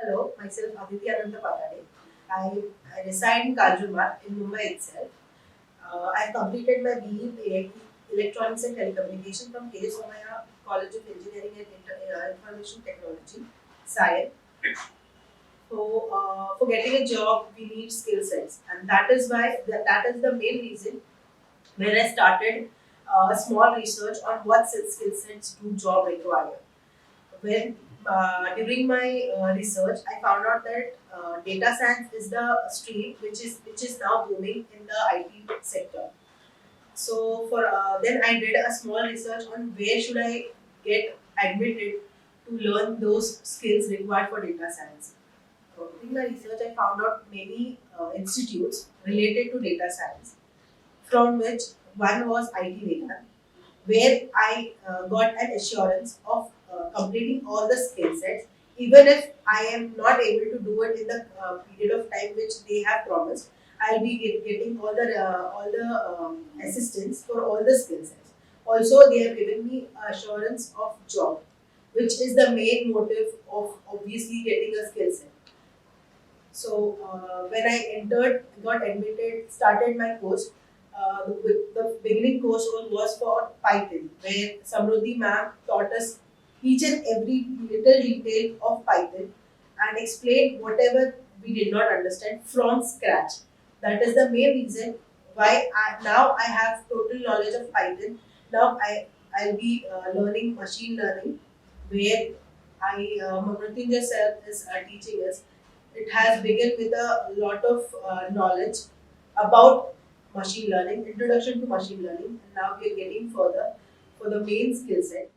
Hello, myself Aditi Pathare. I reside in Kanjurmarg in Mumbai itself. I completed my BE in Electronics and Telecommunication from K. Somaya College of Engineering and Information Technology, Science. For getting a job, we need skill sets, and that is the main reason where I started a small research on what skill sets do job require. When during my research, I found out that data science is the stream which is now booming in the IT sector. So for then I did a small research on where should I get admitted to learn those skills required for data science. During my research, I found out many institutes related to data science, from which one was IT Data, where I got an assurance of completing all the skill sets, even if I am not able to do it in the period of time which they have promised. I'll be getting all the assistance for all the skill sets. Also, they have given me assurance of job, which is the main motive of obviously getting a skill set. So when I got admitted, started my course. The beginning course was for Python, where Samruddhi ma'am taught us each and every little detail of Python and explained whatever we did not understand from scratch. That is the main reason why now I have total knowledge of Python. Now I'll be learning machine learning, where Mrityunjay sir is teaching us. It has begun with a lot of knowledge about machine learning, introduction to machine learning, and now we are getting further for the main skill set.